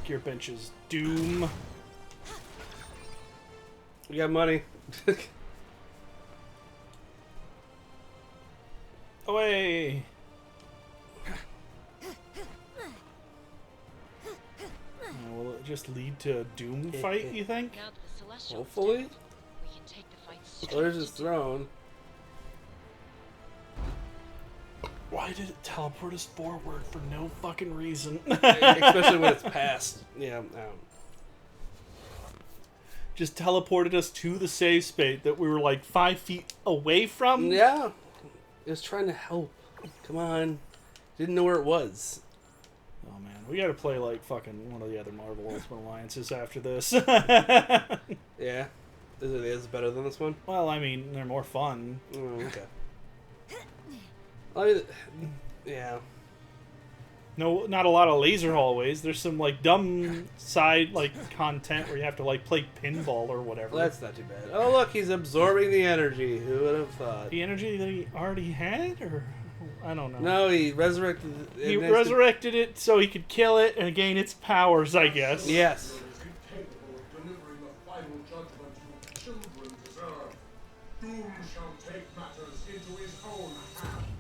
Fuck your benches, Doom. We got money. Away. Will it just lead to a Doom fight, you think? Now that the Celestial is Hopefully. dead, we can take the fight straight Where's to his Doom. throne? Why did it teleport us forward for no fucking reason? Especially when it's past. Yeah. Just teleported us to the save space that we were like 5 feet away from? Yeah. It was trying to help. Come on. Didn't know where it was. Oh man, we gotta play like fucking one of the other Marvel Ultimate Alliances after this. Yeah. Is it better than this one? Well, I mean, they're more fun. Oh, okay. I mean, yeah. No, not a lot of laser hallways. There's some like dumb side like content where you have to like play pinball or whatever. Well, that's not too bad. Oh, look, he's absorbing the energy. Who would have thought? The energy that he already had, or I don't know. No, he resurrected it. He resurrected it so he could kill it and gain its powers, I guess. Yes. Incapable of delivering the final judgment you children deserve. Doom shall take matters into his own hands.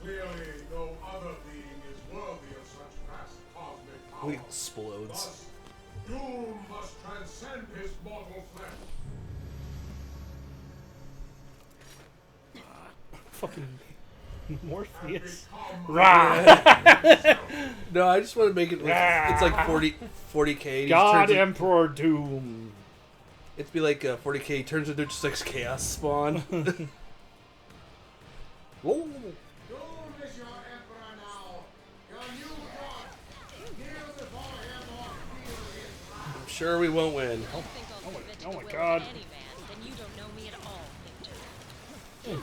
Clearly, no other being is worthy of such vast cosmic power. He explodes. Thus, Doom must transcend his mortal flesh. Fucking Morpheus. Become Rah! No, I just want to make it. It's like 40K. He just God turns it- Emperor Doom. It'd be like 40K turns into just like chaos spawn. Whoa. Doom is your emperor now. Your new god. Kneel before him or feel his wrath. I'm sure we won't win. Think I'll submit to oh the my will God. of any man, then you don't know me at all, Victor.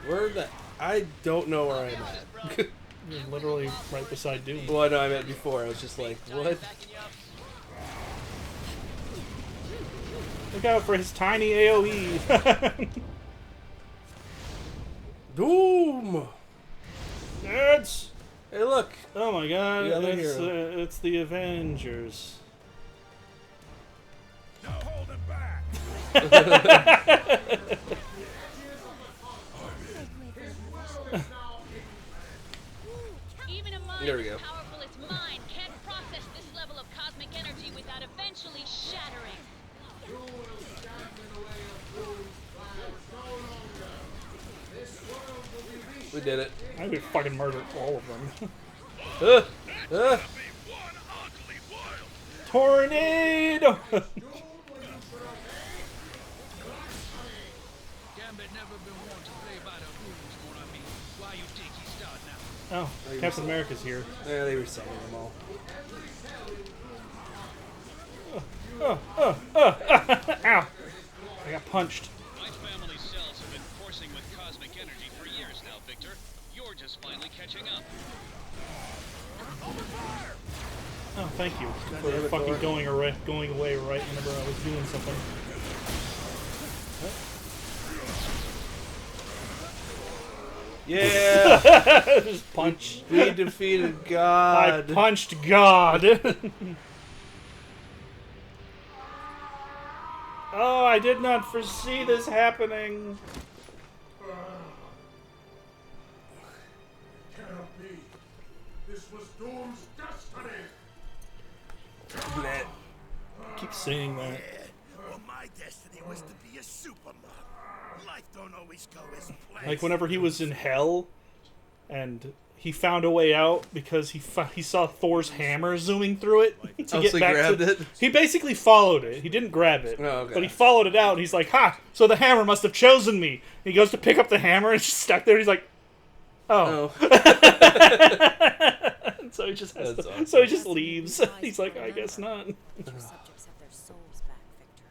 Where the? I don't know where I'm at. You're literally right beside Doom. Well, I know I meant before. I was just like, what? Look out for his tiny AoE. Doom! Nerds! Hey, look. Oh my god, The other it's the Avengers. No holding back. Even a mind There we go. as powerful as mine can't process this level of cosmic energy without eventually shattering. You will stand in the way of Doom's plans no longer. This world will be reset. We did it. I would fucking murder all of them. Uh, Tornado! Gambit never been one to play by the rules, mon ami. Why you think he start now? Oh, Captain America's here. yeah, they were selling them all. Ow! I got punched. My family's cells have been coursing with cosmic energy for years now, Victor. You're just finally catching up. Oh, thank you for damn it, fucking Thor. going away right whenever I was doing something. Yeah! Just punch. We defeated I God. punched God. Oh, I did not foresee this happening. Cannot be. This was Doom's destiny. Bleh. Keep saying that. Well, my destiny was to be a supermodel. Life don't always go as planned. Like whenever he was in hell, and he found a way out because he saw Thor's hammer zooming through it to Oh, get so he back grabbed to. it? He basically followed it. He didn't grab it, Oh, okay. but he followed it out. And he's like, "Ha! So the hammer must have chosen me." He goes to pick up the hammer and it's just stuck there. He's like, "Oh." Oh. So he just has That's to, awesome. so he just leaves. He's like, "I guess not." Your subjects have their souls back, Victor.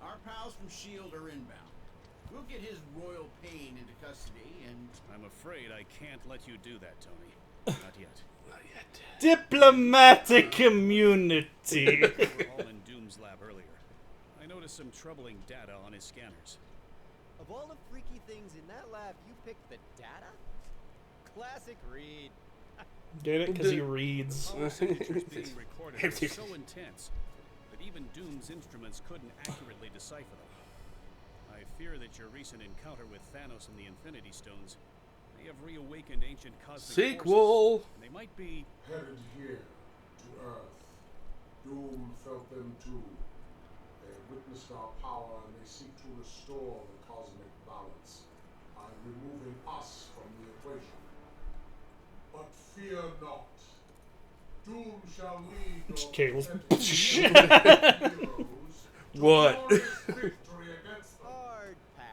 Our pals from S.H.I.E.L.D. are inbound. We'll get his royal pain into custody and... I'm afraid I can't let you do that, Tony. Not yet. Diplomatic community. We were all in Doom's lab earlier. I noticed some troubling data on his scanners. Of all the freaky things in that lab, you picked the data? Classic Reed. Get it? Because he reads. All the signatures being recorded were so intense that even Doom's instruments couldn't accurately decipher them. I fear that your recent encounter with Thanos and the Infinity Stones may have reawakened ancient cosmic Sequel. forces, and they might be Headed here to Earth. Doom felt them too. They have witnessed our power and they seek to restore the cosmic balance by removing us from the equation. But fear not. Doom shall lead your Cables. pathetic heroes to What? glorious victory against them. Hard pass.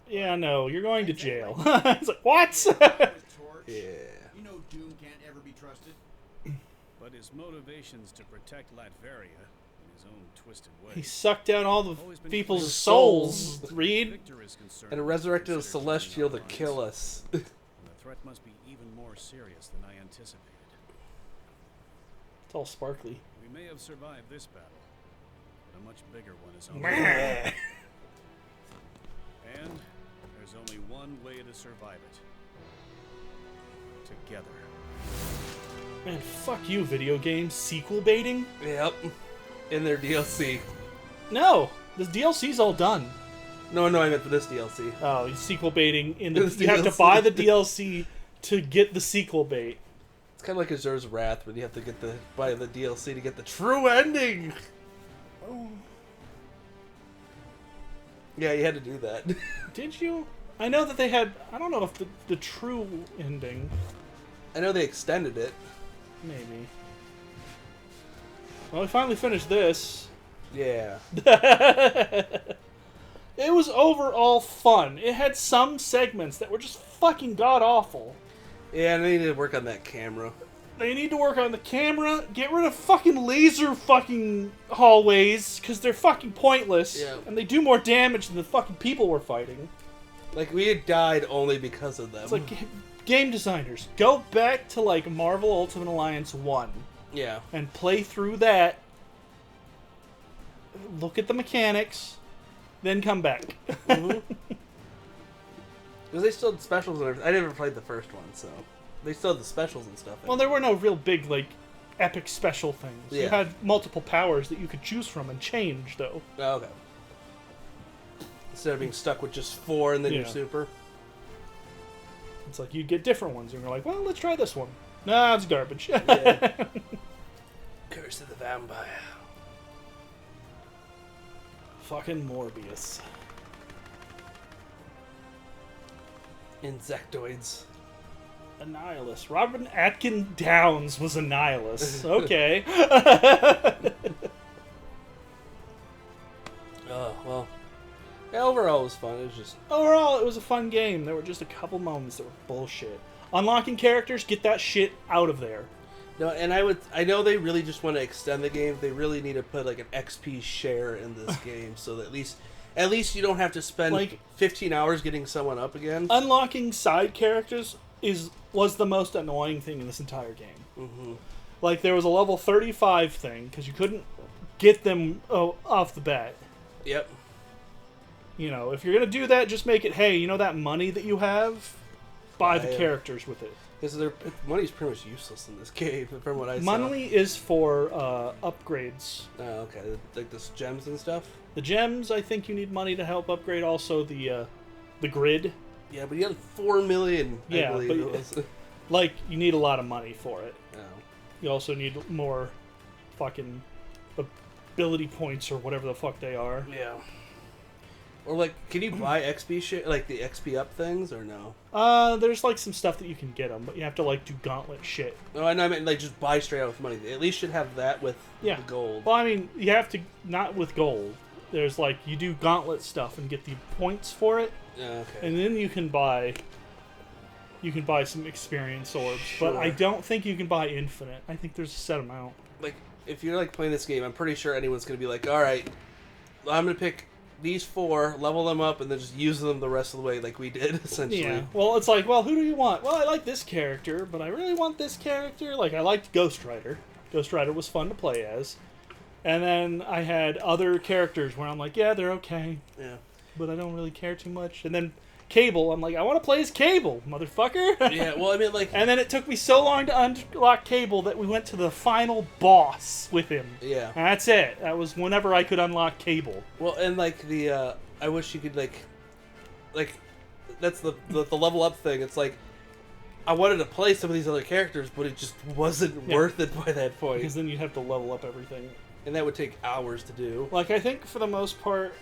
Yeah, no, you're going to jail. It's like, what? Torch. Yeah. You know Doom can't ever be trusted. but his motivations to protect Latveria in his own twisted way. He sucked out all the Always been people's clear. souls, Reed. Victor is concerned And with resurrected a considered celestial to killing our kill alliance. us. And the threat must be even more serious than I anticipated. It's all sparkly. We may have survived this battle, but a much bigger one is on. Man, And there's only one way to survive it. Together. fuck you, video games. Sequel baiting? Yep. In their DLC. No, this DLC's all done. No, I meant for this DLC. Oh, he's sequel baiting. In the, This you have to DLC. buy the DLC to get the sequel bait. It's kind of like Azur's Wrath, when you have to get buy the DLC to get the true ending. Yeah, you had to do that. Did you? I know that they had. I don't know if the true ending. I know they extended it. Maybe. Well, we finally finished this. Yeah. It was overall fun. It had some segments that were just fucking god awful. Yeah, and they need to work on that camera. They need to work on the camera, get rid of fucking laser fucking hallways, because they're fucking pointless, Yeah. and they do more damage than the fucking people we're fighting. Like, we had died only because of them. It's like, game designers, go back to, like, Marvel Ultimate Alliance 1, yeah. and play through that, look at the mechanics, then come back. Because they still had specials and everything. I never played the first one, so... They still had the specials and stuff. Well, there were no real big, like, epic special things. You Yeah. had multiple powers that you could choose from and change, though. Oh, okay. Instead of being stuck with just 4 and then your Yeah. super. It's like, you get different ones, and you're like, well, let's try this one. Nah, it's garbage. Yeah. Curse of the Vampire. Fucking Morbius. Insectoids. A nihilist. Robert Atkin Downs was a nihilist. Okay. Oh, well. Yeah, overall it was fun. It was just... Overall, it was a fun game. There were just a couple moments that were bullshit. Unlocking characters, get that shit out of there. No, and I know they really just want to extend the game. They really need to put like an XP share in this game so that at least you don't have to spend Like- 15 hours getting someone up again. Unlocking side characters was the most annoying thing in this entire game. Mm-hmm. Like, there was a level 35 thing, because you couldn't get them off the bat. Yep. You know, if you're going to do that, just make it, hey, you know that money that you have? Buy the Buy it. characters with it. Because money's pretty much useless in this game, from what I saw. Money is for upgrades. Oh, okay. Like the gems and stuff? The gems, I think you need money to help upgrade. Also, the grid. Yeah, but you had 4 million, I believe but it was. like, you need a lot of money for it. Oh. You also need more fucking ability points or whatever the fuck they are. Yeah. Or, like, can you buy XP shit, like the XP up things, or no? There's like some stuff that you can get them, but you have to like do gauntlet shit. No, I meant like just buy straight out with money. They at least should have that with Yeah. the gold. Well, I mean, you have to not with gold. There's like you do gauntlet stuff and get the points for it, Okay. and then you can buy some experience orbs. But I Sure. don't think you can buy infinite. I think there's a set amount. Like, if you're like playing this game, I'm pretty sure anyone's gonna be like, all right, I'm gonna pick these 4, level them up, and then just use them the rest of the way like we did, essentially. Yeah. Well, it's like, well, who do you want? Well, I like this character, but I really want this character. Like, I liked Ghost Rider. Ghost Rider was fun to play as. And then I had other characters where I'm like, yeah, they're okay, Yeah. but I don't really care too much. And then Cable, I'm like, I want to play as Cable, motherfucker. Yeah, well, I mean, like... And then it took me so long to unlock Cable that we went to the final boss with him. Yeah. And that's it. That was whenever I could unlock Cable. Well, and, like, the, I wish you could, like, that's the level up thing. It's like, I wanted to play some of these other characters, but it just wasn't worth it by that point. Because then you'd have to level up everything. And that would take hours to do. Like, I think for the most part,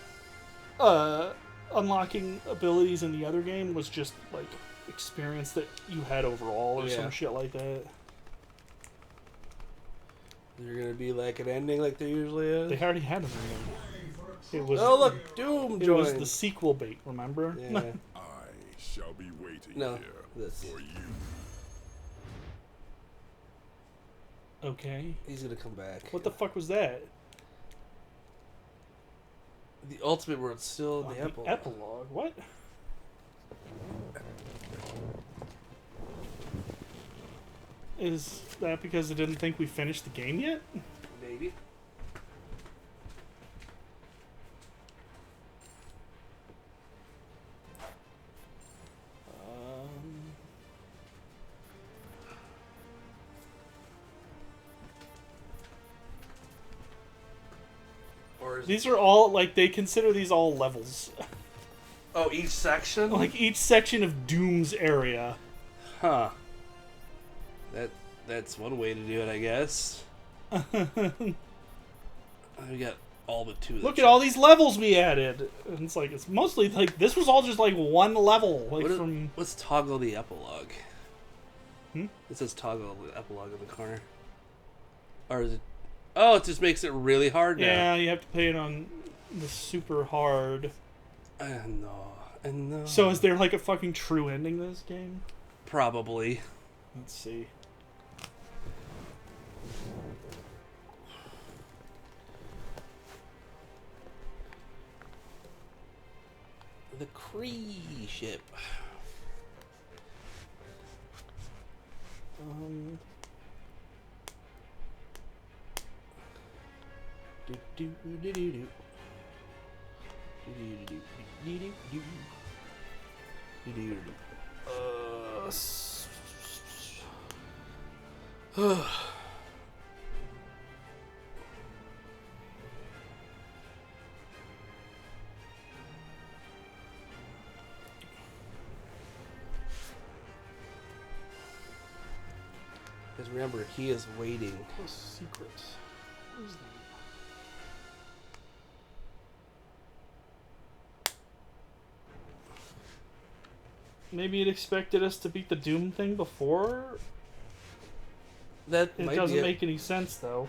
unlocking abilities in the other game was just, like, experience that you had overall or some shit like that. There's gonna be, like, an ending like there usually is? They already had an ending. It was, oh, look! Doom joined! It was the sequel bait, remember? Yeah. I shall be waiting No, here this. for you. Okay. He's gonna come back. What the fuck was that? The ultimate world's still the epilogue. Epilogue? What? Is that because they didn't think we finished the game yet? Maybe. Or is These are all, like, they consider these all levels. oh, each section? Like, each section of Doom's area. Huh. That's one way to do it, I guess. We got all but 2 of them. Look at all these levels we added. And it's like, it's mostly, like, this was all just, like, one level. Like, What's toggle the epilogue? Hmm? It says toggle the epilogue in the corner. Or is it... Oh, it just makes it really hard now. Yeah, you have to play it on the super hard. No. So is there, like, a fucking true ending to this game? Probably. Let's see. The Kree ship. Because remember, he is waiting. Secret. Where's the... Maybe it expected us to beat the Doom thing before? That It might doesn't be make any sense, though.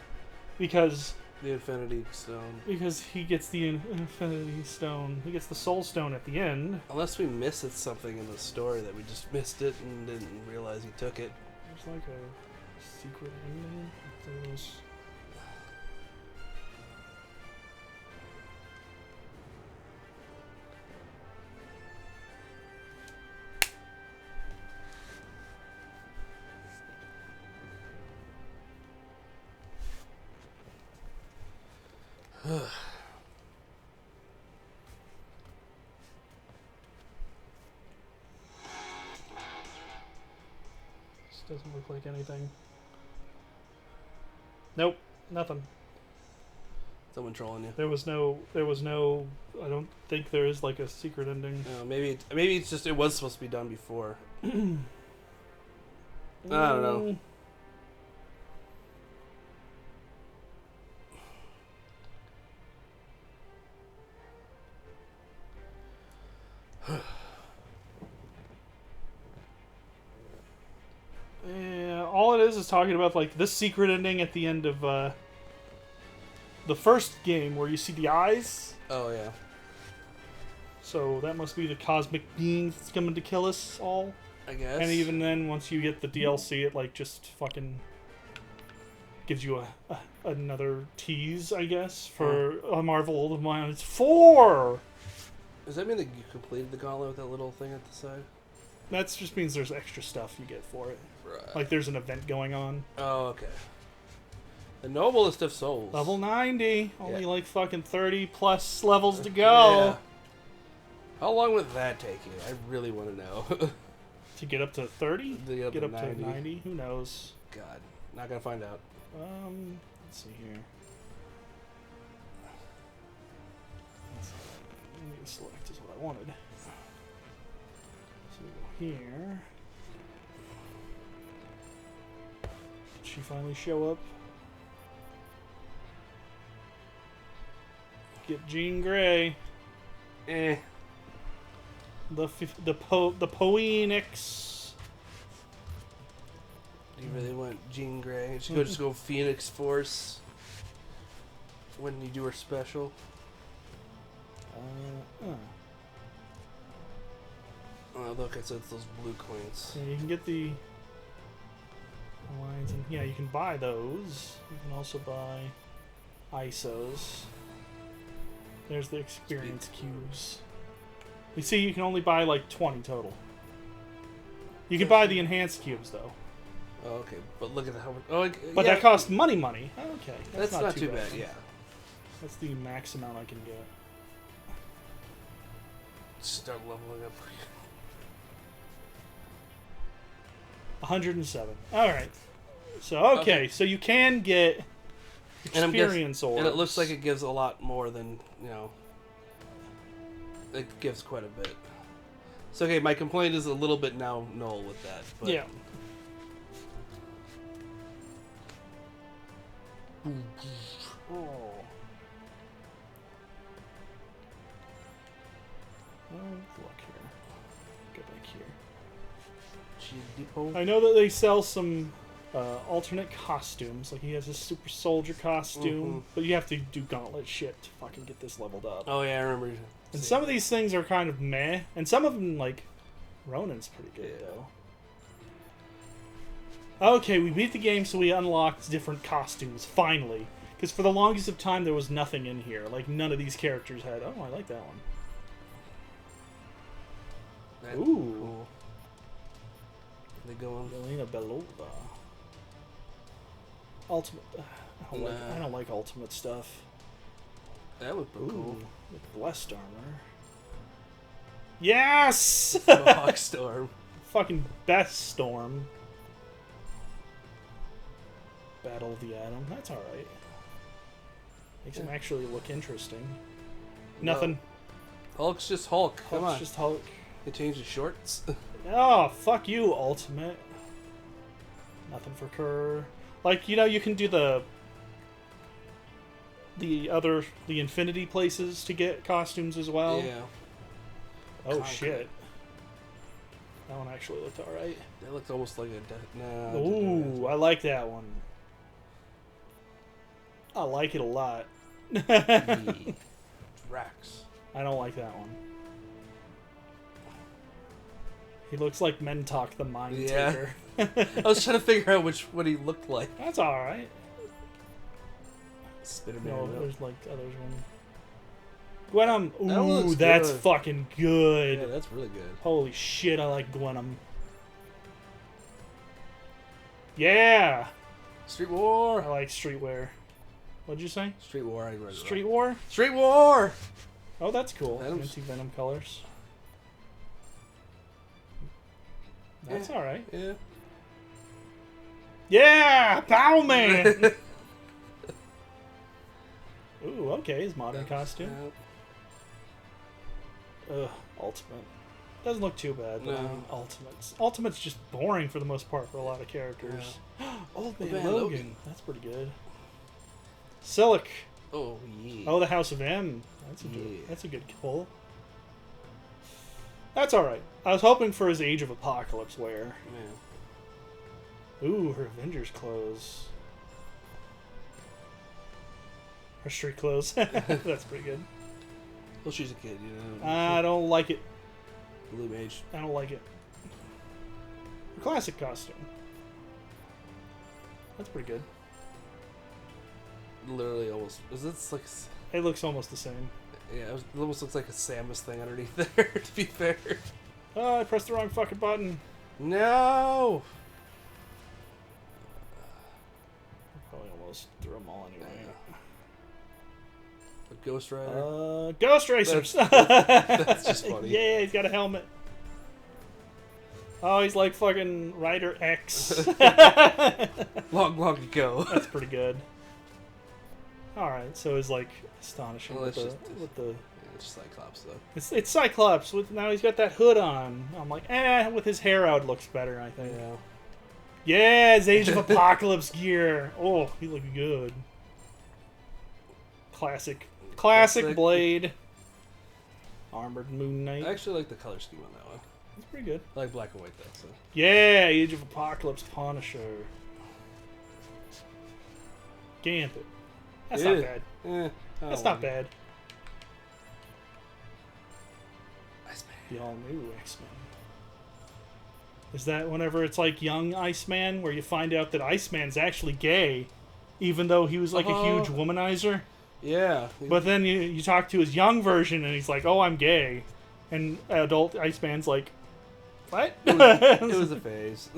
Because... the Infinity Stone. Because he gets the Infinity Stone. He gets the Soul Stone at the end. Unless we missed something in the story that we just missed it and didn't realize he took it. There's like a secret ending. There's... This doesn't look like anything. Nope, nothing. Someone trolling you. There was no, I don't think there is like a secret ending. Maybe it's just, it was supposed to be done before. I don't know. Yeah, all it is talking about like this secret ending at the end of the first game where you see the eyes. Oh yeah. So that must be the cosmic being that's coming to kill us all. I guess. And even then, once you get the DLC, it like just fucking gives you another tease, I guess, for a Marvel of mine. It's 4. Does that mean that you completed the gauntlet with that little thing at the side? That just means there's extra stuff you get for it. Right. Like there's an event going on. Oh, okay. The noblest of souls. Level 90. Only Yeah. like fucking 30 plus levels to go. Yeah. How long would that take you? I really want to know. To get up to 30? To get up to 90. To 90? Who knows? God, not gonna find out. Let's see here. Let me select is what I wanted. So we go here. Did she finally show up? Get Jean Grey. Eh. The Phoenix. Do you really want Jean Grey? She could just go Phoenix Force when you do her special. Oh, look, it's those blue coins. Yeah, you can get the lines, and yeah, you can buy those. You can also buy ISOs. There's the experience cubes. You see, you can only buy like 20 total. You can buy the enhanced cubes though. Oh, okay, but look at how much. Oh, But yeah, that costs money. Okay, that's not too bad. Yeah. That's the max amount I can get. Start leveling up. 107. All right. So okay, so you can get experience orbs. And it looks like it gives a lot more than, you know. It gives quite a bit. So okay, my complaint is a little bit now null with that. But yeah. Oh. Look here. Go back here. I know that they sell some alternate costumes. Like he has a super soldier costume, but you have to do gauntlet shit to fucking get this leveled up. Oh yeah, I remember. And some of these things are kind of meh, and some of them, like Ronin's pretty good though. Okay, we beat the game, so we unlocked different costumes finally. Because for the longest of time, there was nothing in here. Like none of these characters had. Oh, I like that one. That's Ooh. Cool. They go on. Yelena Belova. Ultimate. I don't like ultimate stuff. That would be cool. With blessed armor. Yes! Hawkstorm. Fucking best storm. Battle of the Atom. That's alright. Makes him actually look interesting. Nothing. Hulk's just Hulk. Come Hulk's on. just Hulk. They changed his shorts. Oh, fuck you, Ultimate. Nothing for Kerr. Like, you know, you can do the Infinity places to get costumes as well. Yeah. Oh, Concrete. shit. That one actually looked alright. That looked almost like a... Nah. Ooh, I like that one. I like it a lot. Drax. I don't like that one. He looks like Mentok the Mind Taker. I was trying to figure out what he looked like. That's alright. Spider-Man. No, there's like others one. Gwenum. That one Ooh, looks that's good. fucking good. Yeah, that's really good. Holy shit, I like Gwenum. Yeah! Street War. I like Streetwear. What'd you say? Street War. I read it Street wrong. War? Street War. Oh, that's cool. Venom's- Anti-Venom colors. That's alright. Yeah. Yeah! Bowman! Ooh, okay, his modern costume. Ugh, Ultimate. Doesn't look too bad, but I mean, Ultimate's just boring for the most part for a lot of characters. Old Man Logan. That's pretty good. Silic. Oh, yeah. Oh, the House of M. That's a good pull. That's alright. I was hoping for his Age of Apocalypse wear. Yeah. Ooh, her Avengers clothes. Her street clothes. That's pretty good. Well, she's a kid, you know. I don't like it. Blue Mage. I don't like it. Her classic costume. That's pretty good. literally almost. Is this like? It looks almost the same. Yeah, it almost looks like a Samus thing underneath there. To be fair. Oh, I pressed the wrong fucking button. No. Probably almost threw them all anyway. A Ghost Rider. Ghost Racers. That's just funny. Yeah, he's got a helmet. Oh, he's like fucking Rider X. long ago. That's pretty good. Alright, so it's like astonishing Well, with it's the Yeah, it's Cyclops though. it's Cyclops with now he's got that hood on. I'm like, with his hair out looks better, I think. Yeah. Yeah, his Age of Apocalypse gear. Oh, he looked good. Classic Blade. Armored Moon Knight. I actually like the color scheme on that one. It's pretty good. I like black and white though. So. Yeah, Age of Apocalypse Punisher. Gambit. That's not bad. That's not bad. Iceman. The all-new X-Men. Is that whenever it's like young Iceman, where you find out that Iceman's actually gay, even though he was like a huge womanizer? Yeah. But then you talk to his young version, and he's like, "Oh, I'm gay," and adult Iceman's like, "What?" It was a phase.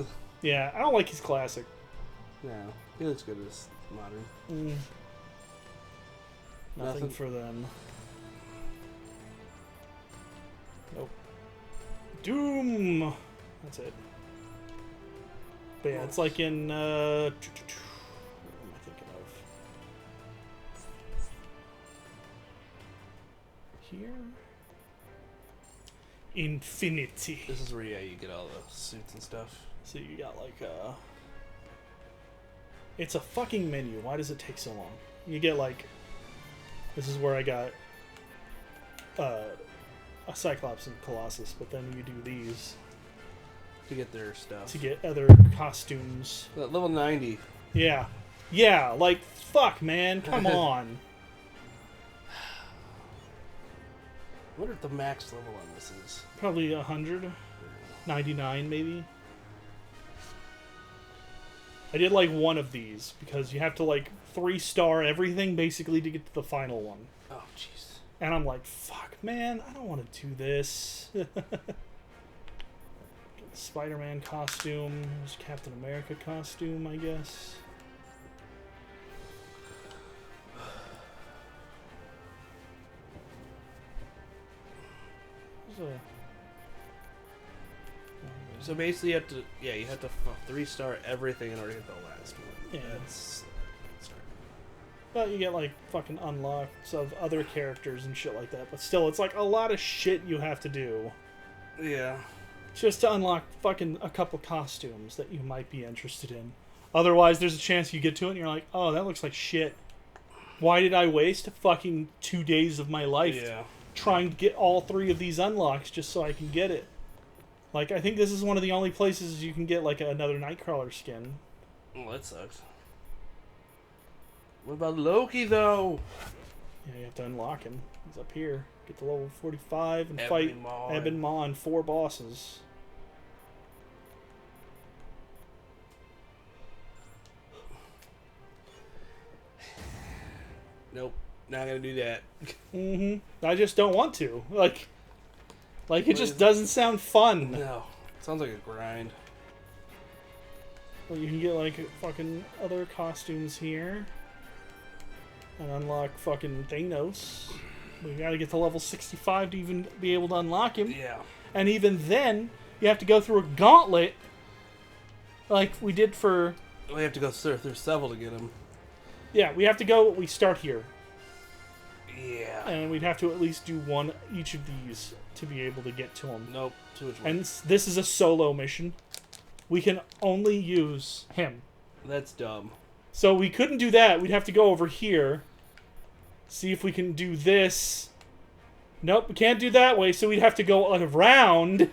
Yeah, I don't like his classic. No, he looks good as modern. Nothing for them. Nope. Doom. That's it. But yeah, it's like in what am I thinking of? Here. Infinity. This is where you get all the suits and stuff. So you got like it's a fucking menu. Why does it take so long? You get like, this is where I got a Cyclops and Colossus, but then you do these To get their stuff. to get other costumes. Level 90. Yeah, like fuck, man, come on. I wonder if the max level on this is. Probably 199 maybe. I did like one of these because you have to like 3-star everything basically to get to the final one. Oh, jeez. And I'm like, fuck, man, I don't want to do this. Spider-Man costume. There's Captain America costume, I guess. So basically, you have to 3-star everything in order to hit the last one. Yeah. That's But you get like fucking unlocks of other characters and shit like that. But still, it's like a lot of shit you have to do yeah. just to unlock fucking a couple costumes that you might be interested in. Otherwise, there's a chance you get to it and you're like, oh, that looks like shit. Why did I waste fucking 2 days of my life trying to get all 3 of these unlocks just so I can get it? Like, I think this is one of the only places you can get like another Nightcrawler skin. Well, that sucks. What about Loki, though? Yeah, you have to unlock him. He's up here. Get to level 45 and Ebony fight Maw Ebon Maw and 4 bosses. Nope. Not gonna do that. I just don't want to. Like it just doesn't sound fun. No. Sounds like a grind. Well, you can get like fucking other costumes here. And unlock fucking Thanos. We gotta get to level 65 to even be able to unlock him. Yeah. And even then, you have to go through a gauntlet. Like we did for... We have to go through several to get him. Yeah, we have to go... We start here. Yeah. And we'd have to at least do one each of these to be able to get to him. Nope. Too much work. And this is a solo mission. We can only use him. That's dumb. So we couldn't do that. We'd have to go over here. See if we can do this. Nope, we can't do that way. So we'd have to go around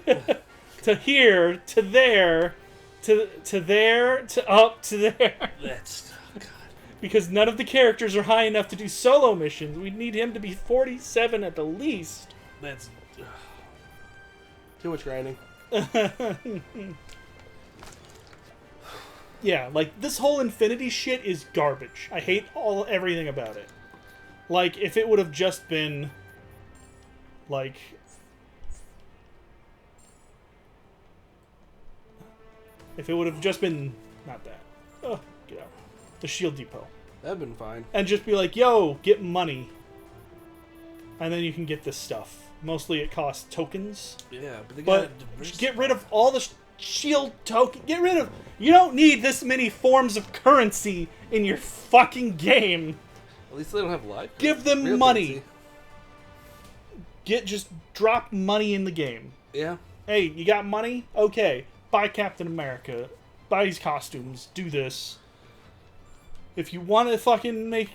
to here, to there, to there, to up, to there. That's... God. Because none of the characters are high enough to do solo missions. We'd need him to be 47 at the least. That's... Too much grinding. Yeah, like, this whole Infinity shit is garbage. I hate everything about it. Like, if it would have just been, like... If it would have just been... Not that. Oh, get out. The Shield Depot. That'd been fine. And just be like, yo, get money. And then you can get this stuff. Mostly it costs tokens. Yeah, but they But gotta get rid of all the shield token. Get rid of... You don't need this many forms of currency in your fucking game. At least they don't have life. Give them Real money. currency. Just drop money in the game. Yeah. Hey, you got money? Okay. Buy Captain America. Buy these costumes. Do this. If you want to fucking make...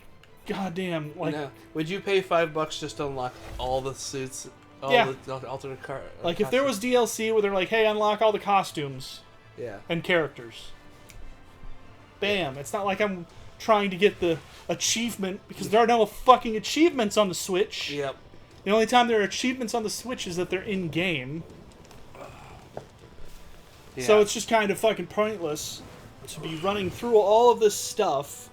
Goddamn, like... No. Would you pay $5 just to unlock all the suits? All Yeah. the alternate Like, if there was DLC where they're like, hey, unlock all the costumes Yeah. and characters. Bam. It's not like I'm trying to get the achievement, because there are no fucking achievements on the Switch. Yep. The only time there are achievements on the Switch is that they're in-game. Yeah. So it's just kind of fucking pointless to be running through all of this stuff.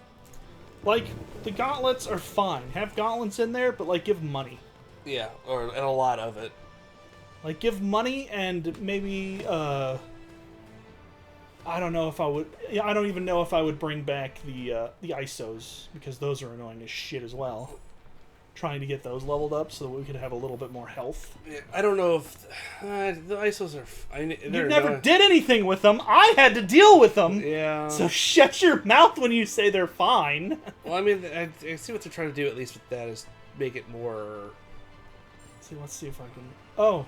Like, the gauntlets are fine. Have gauntlets in there, but, like, give money. Yeah, and a lot of it. Like, give money and maybe, I don't know if I would... Yeah, I don't even know if I would bring back the ISOs, because those are annoying as shit as well. Trying to get those leveled up so that we could have a little bit more health. Yeah, I don't know if... the ISOs are... You never did anything with them. I had to deal with them. Yeah. So shut your mouth when you say they're fine. Well, I mean, I see what they're trying to do, at least with that, is make it more... Let's see if I can... Oh.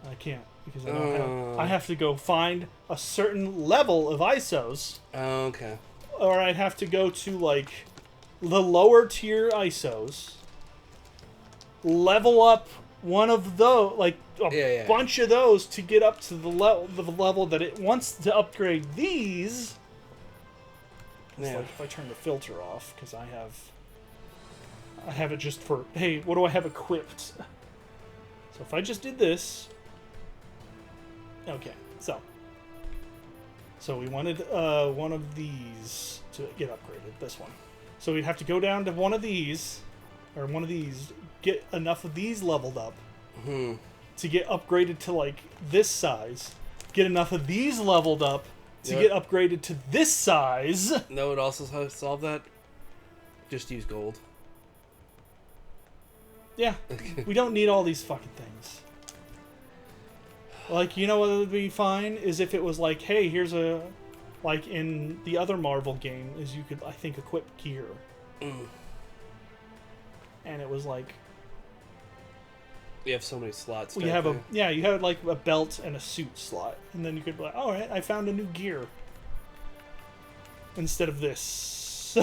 I can't, because I don't have... I have to go find a certain level of ISOs. Oh, okay. Or I'd have to go to, like, the lower tier ISOs. Level up one of those, like, a bunch of those to get up to the level that it wants to upgrade these. It's like if I turn the filter off, because I have it just for, hey, what do I have equipped? So if I just did this, okay, so we wanted one of these to get upgraded, this one. So we'd have to go down to one of these, get enough of these leveled up to get upgraded to, like, this size, get enough of these leveled up to get upgraded to this size. No, it also how to solve that? Just use gold. Yeah, we don't need all these fucking things. Like, you know what would be fine? Is if it was like, hey, here's a... Like in the other Marvel game, is you could, I think, equip gear. And it was like... You have so many slots. You have you had like a belt and a suit slot. And then you could be like, alright, I found a new gear. Instead of this.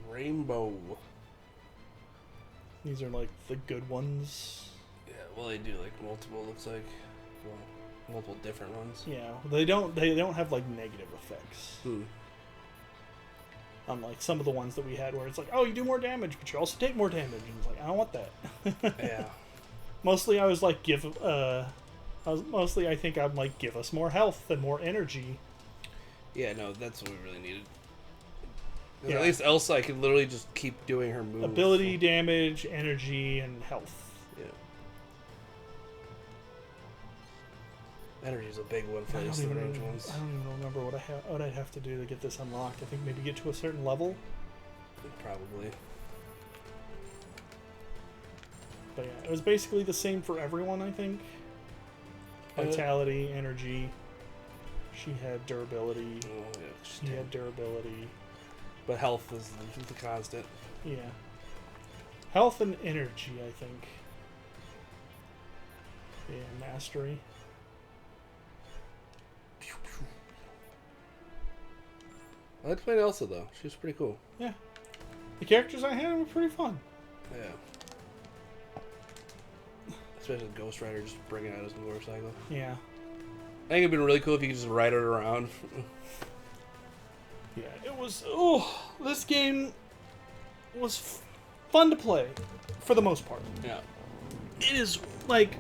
Rainbow. These are like the good ones. Yeah, well, they do like multiple. Looks like, well, multiple different ones. Yeah, they don't have like negative effects. Unlike some of the ones that we had, where it's like, oh, you do more damage, but you also take more damage, and it's like, I don't want that. Yeah. Mostly, I was like, I think I'm like, give us more health and more energy. Yeah, no, that's what we really needed. Yeah. At least Elsa, I could literally just keep doing her moves. Ability, damage, energy, and health. Yeah. Energy's a big one for these range ones. I don't even remember what I'd have to do to get this unlocked. I think maybe get to a certain level. Probably. But yeah, it was basically the same for everyone, I think. Vitality, energy. She had durability. Oh, yeah, she had durability. But health is the constant. Yeah. Health and energy, I think. Yeah, mastery. I liked playing Elsa, though. She was pretty cool. Yeah. The characters I had were pretty fun. Yeah. Especially Ghost Rider just bringing out his motorcycle. Yeah. I think it'd been really cool if you could just ride it around. Yeah, it was... Oh, this game was fun to play, for the most part. Yeah. It is, like,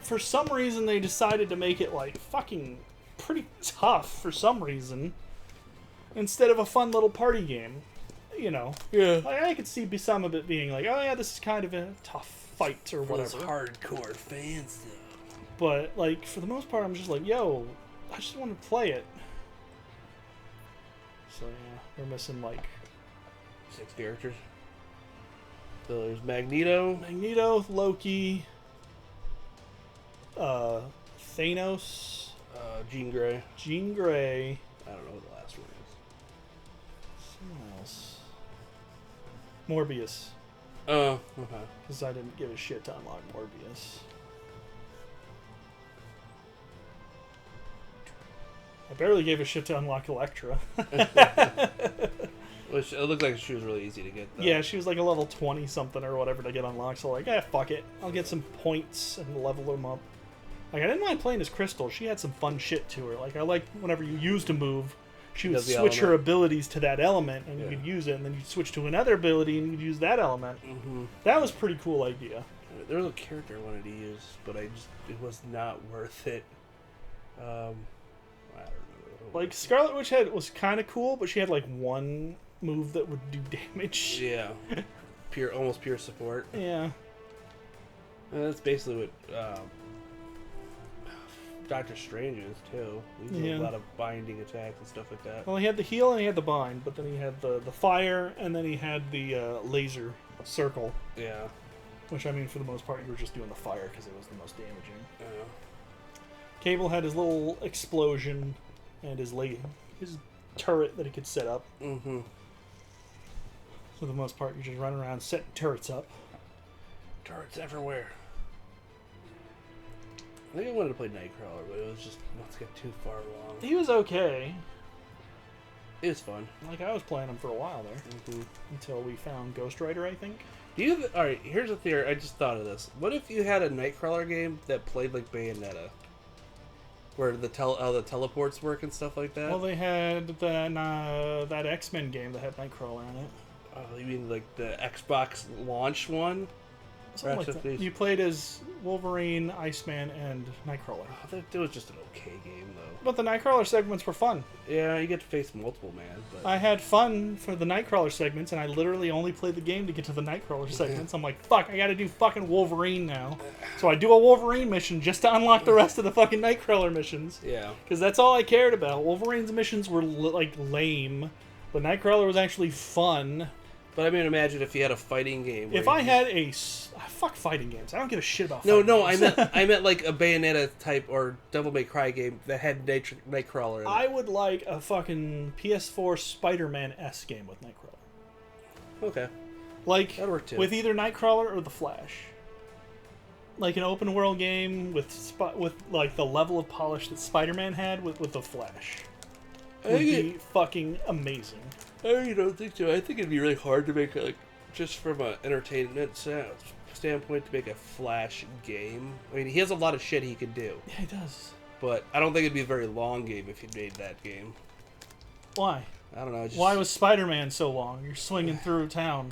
for some reason they decided to make it like fucking pretty tough for some reason instead of a fun little party game. You know, Yeah. I could see some of it being like, oh yeah, this is kind of a tough fight or Those whatever. hardcore fans, though. But like for the most part, I'm just like, yo, I just want to play it. So yeah, we're missing like 6 characters. So there's Magneto. Magneto, Loki, Thanos, Jean Grey. Jean Grey. I don't know what the last one is. Someone else. Morbius. Oh, okay. Because I didn't give a shit to unlock Morbius. I barely gave a shit to unlock Elektra. Which it looked like she was really easy to get, though. Yeah, she was like a level 20 something or whatever to get unlocked. So like, fuck it. I'll get some points and level them up. Like, I didn't mind playing as Crystal. She had some fun shit to her. Like, I liked whenever you used a move, she would Does the switch her element. abilities to that element, and you Yeah. could use it, and then you'd switch to another ability, and you'd use that element. Mm-hmm. That was a pretty cool idea. There was a character I wanted to use, but it was not worth it. I don't know. Like, Scarlet Witch was kind of cool, but she had, like, one move that would do damage. Yeah. Almost pure support. Yeah. And that's basically what Doctor Strange is, too. He does Yeah. a lot of binding attacks and stuff like that. Well, he had the heal and he had the bind, but then he had the fire, and then he had the laser circle. Yeah. Which, I mean, for the most part, you were just doing the fire because it was the most damaging. Yeah. Cable had his little explosion and his turret that he could set up. Mm-hmm. For the most part, you're just running around setting turrets up. Turrets everywhere. I think I wanted to play Nightcrawler, but it was just let's get too far along. He was okay. It was fun. Like, I was playing him for a while there. Mm-hmm. Until we found Ghost Rider, I think. All right, here's a theory. I just thought of this. What if you had a Nightcrawler game that played like Bayonetta? Where how the teleports work and stuff like that? Well, they had that X-Men game that had Nightcrawler in it. Oh, you mean like the Xbox launch one? Something like that. You played as Wolverine, Iceman, and Nightcrawler. Oh, that was just an okay game, though. But the Nightcrawler segments were fun. Yeah, you get to face multiple man. But I had fun for the Nightcrawler segments, and I literally only played the game to get to the Nightcrawler segments. I'm like, fuck, I gotta do fucking Wolverine now. So I do a Wolverine mission just to unlock the rest of the fucking Nightcrawler missions. Yeah. Because that's all I cared about. Wolverine's missions were, like, lame. But Nightcrawler was actually fun. But I mean, imagine if you had a fighting game. If I had fuck fighting games. I don't give a shit about No, fighting games. I meant like a Bayonetta type or Devil May Cry game that had Nightcrawler in it. I would like a fucking PS4 Spider-Man-esque game with Nightcrawler. Okay. Like, That'd work too. with either Nightcrawler or the Flash. Like an open world game with like the level of polish that Spider-Man had with the Flash. Would be fucking amazing. I don't think so. I think it'd be really hard to make just from an entertainment standpoint to make a Flash game. I mean, he has a lot of shit he could do. Yeah, he does. But I don't think it'd be a very long game if he made that game. Why? I don't know. Why was Spider-Man so long? You're swinging through town.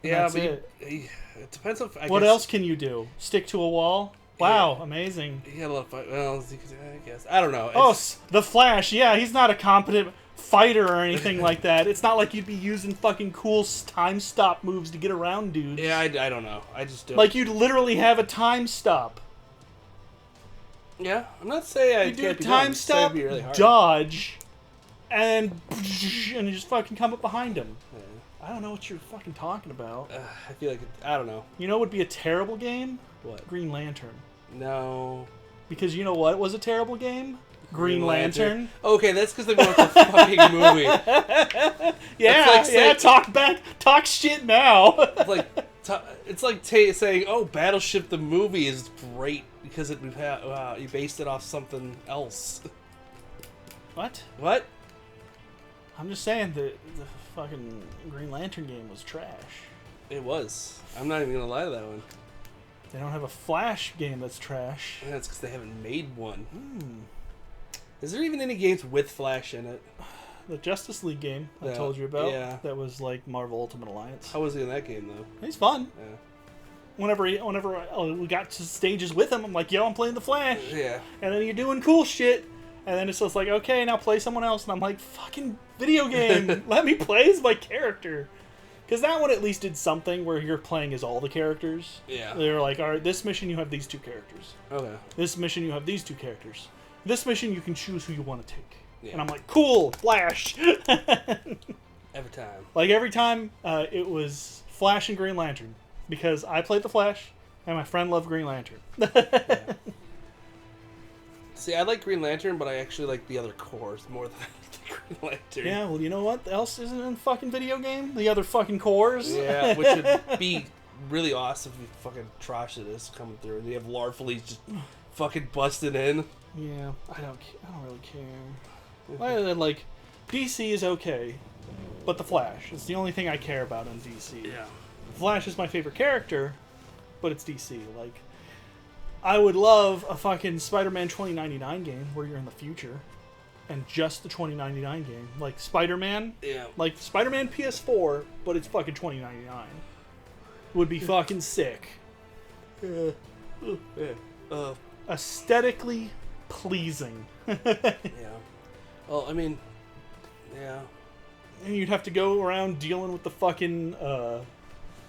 Yeah, that's but it. It depends on. What else can you do? Stick to a wall? Wow, amazing. He had a lot of fight. Well, I guess I don't know. The Flash. Yeah, he's not a competent fighter or anything like that. It's not like you'd be using fucking cool time stop moves to get around dudes. Yeah, I don't know. I just don't. Like you'd literally have a time stop. Yeah, I'm not saying You do a time stop, really hard. dodge, and you just fucking come up behind him. Yeah. I don't know what you're fucking talking about. I feel like I don't know. You know what would be a terrible game? What? Green Lantern. No. Because you know what was a terrible game? Green Lantern. Okay, that's because they're going for the fucking movie. Yeah, talk shit now. It's like saying, "Oh, Battleship the movie is great because you based it off something else." What? What? I'm just saying the fucking Green Lantern game was trash. It was. I'm not even gonna lie to that one. They don't have a Flash game that's trash. That's because they haven't made one. Is there even any games with Flash in it? The Justice League game I Yeah, told you about. yeah. That was like Marvel Ultimate Alliance. How was he in that game though? He's fun. Yeah. whenever we got to stages with him, I'm like, yo, I'm playing the Flash. Yeah. And then you're doing cool shit. And then it's just like, okay, now play someone else. And I'm like, fucking video game. Let me play as my character. Because that one at least did something where you're playing as all the characters. Yeah. They're like, all right, this mission you have these 2 characters. Okay. This mission you have these 2 characters. This mission you can choose who you want to take. Yeah. And I'm like, cool, Flash. Every time. Like every time it was Flash and Green Lantern. Because I played the Flash and my friend loved Green Lantern. Yeah. See, I like Green Lantern, but I actually like the other cores more than I like Green Lantern. Yeah, well, you know what else isn't in fucking video game? The other fucking cores. Yeah, which would be really awesome if you fucking trash it is coming through and you have Larfleeze just fucking busting in. Yeah, I don't really care. Like, DC is okay, but the Flash is the only thing I care about in DC. Yeah. Flash is my favorite character, but it's DC. Like, I would love a fucking Spider-Man 2099 game where you're in the future, and just the 2099 game, like Spider-Man. Yeah. Like Spider-Man PS4, but it's fucking 2099. Would be fucking sick. Yeah. Aesthetically pleasing. Yeah. Well, I mean, yeah. And you'd have to go around dealing with the fucking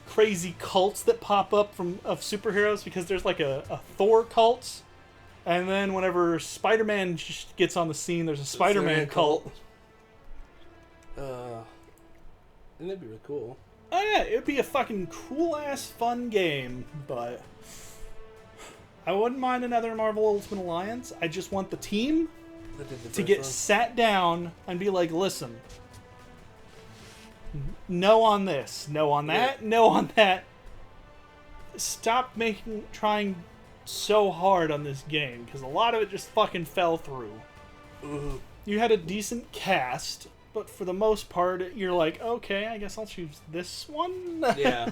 crazy cults that pop up of superheroes, because there's like a Thor cult, and then whenever Spider-Man gets on the scene, there's a Spider-Man cult. And that'd be really cool. Oh yeah, it'd be a fucking cool-ass fun game, but I wouldn't mind another Marvel Ultimate Alliance. I just want the team to get sat down and be like, listen, no on this, no on that, no on that. Stop trying so hard on this game, because a lot of it just fucking fell through. Mm-hmm. You had a decent cast, but for the most part, you're like, okay, I guess I'll choose this one. Yeah.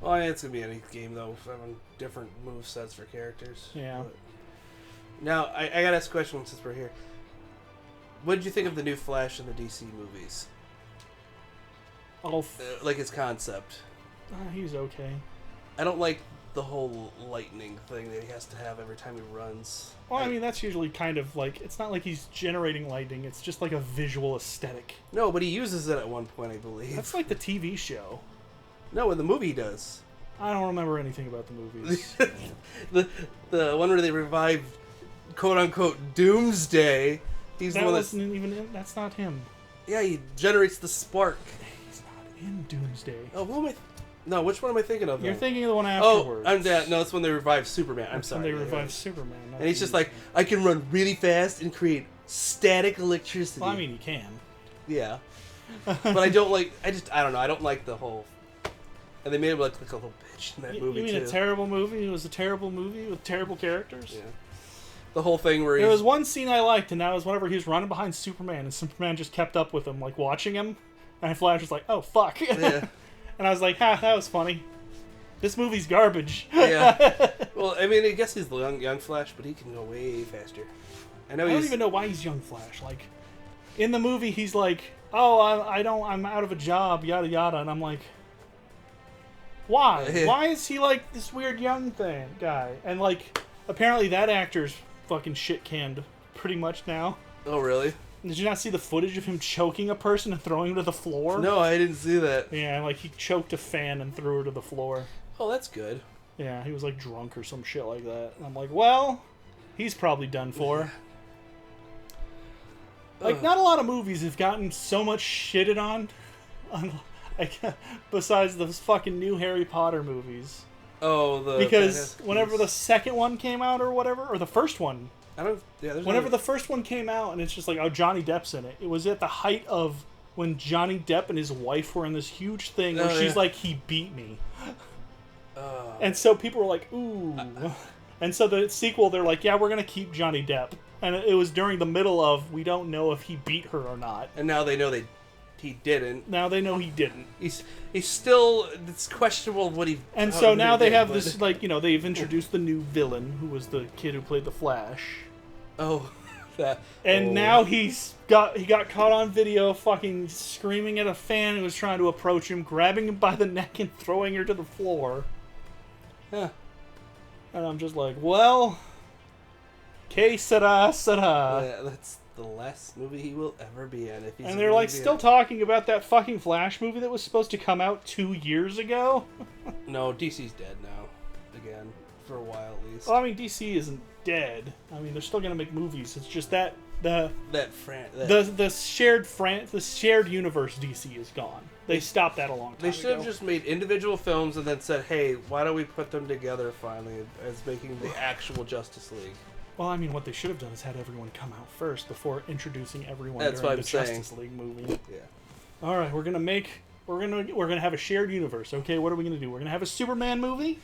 Well, it's gonna be any game though, having different move sets for characters. Yeah. But now, I gotta ask a question since we're here. What did you think of the new Flash in the DC movies? Like his concept. He's okay. I don't like the whole lightning thing that he has to have every time he runs. Well, I mean, that's usually kind of like, it's not like he's generating lightning, it's just like a visual aesthetic. No, but he uses it at one point, I believe. That's like the TV show. No, in the movie he does. I don't remember anything about the movies. the one where they revived quote unquote Doomsday. He's the one that's not him. Yeah, he generates the spark. He's not in Doomsday. Oh, who am I? No, which one am I thinking of? You're then? thinking of the one afterwards. Oh, no, it's when they revived Superman. I'm That's sorry. when they revived Superman. And he's just like, I can run really fast and create static electricity. Well, I mean, he can. Yeah. But I don't like, I don't know, I don't like the whole, and they made him look like a little bitch in that movie, You mean too. a terrible movie? It was a terrible movie with terrible characters? Yeah. The whole thing where There was one scene I liked, and that was whenever he was running behind Superman, and Superman just kept up with him, like, watching him, and Flash was like, oh, fuck. Yeah. And I was like, ha, that was funny. This movie's garbage. Yeah. Well, I mean, I guess he's the young Flash, but he can go way faster. I don't even know why he's young Flash. Like, in the movie, he's like, oh, I'm out of a job, yada yada, and I'm like, why? Yeah. Why is he like this weird young guy? And like, apparently that actor's fucking shit canned pretty much now. Oh, really? Did you not see the footage of him choking a person and throwing him to the floor? No, I didn't see that. Yeah, like he choked a fan and threw her to the floor. Oh, that's good. Yeah, he was like drunk or some shit like that. And I'm like, well, he's probably done for. Like, not a lot of movies have gotten so much shitted on, like, besides those fucking new Harry Potter movies. Oh, because whenever the second one came out or whatever, or the first one, whenever the first one came out and it's just like, oh, Johnny Depp's in it. It was at the height of when Johnny Depp and his wife were in this huge thing where she's like, he beat me. And so people were like, ooh. And so the sequel, they're like, yeah, we're going to keep Johnny Depp. And it was during the middle of, we don't know if he beat her or not. And now they know he didn't. Now they know he didn't. He's still, it's questionable what he... And so now they have this, like, you know, they've introduced the new villain, who was the kid who played the Flash. Oh, that... And now he got caught on video fucking screaming at a fan who was trying to approach him, grabbing him by the neck and throwing her to the floor. Huh. And I'm just like, well, que sera, sera. Yeah, that's the last movie he will ever be in. If he's And they're like still talking about that fucking Flash movie that was supposed to come out 2 years ago. No, DC's dead now. Again, for a while at least. Well, I mean, DC isn't dead. I mean, they're still gonna make movies. It's just that the shared universe DC is gone. They stopped that a long time ago. They should have just made individual films and then said, "Hey, why don't we put them together finally as making the actual Justice League?" Well, I mean, what they should have done is had everyone come out first before introducing everyone That's during what the I'm saying. Justice League movie. Yeah. All right, we're gonna have a shared universe. Okay, what are we gonna do? We're gonna have a Superman movie,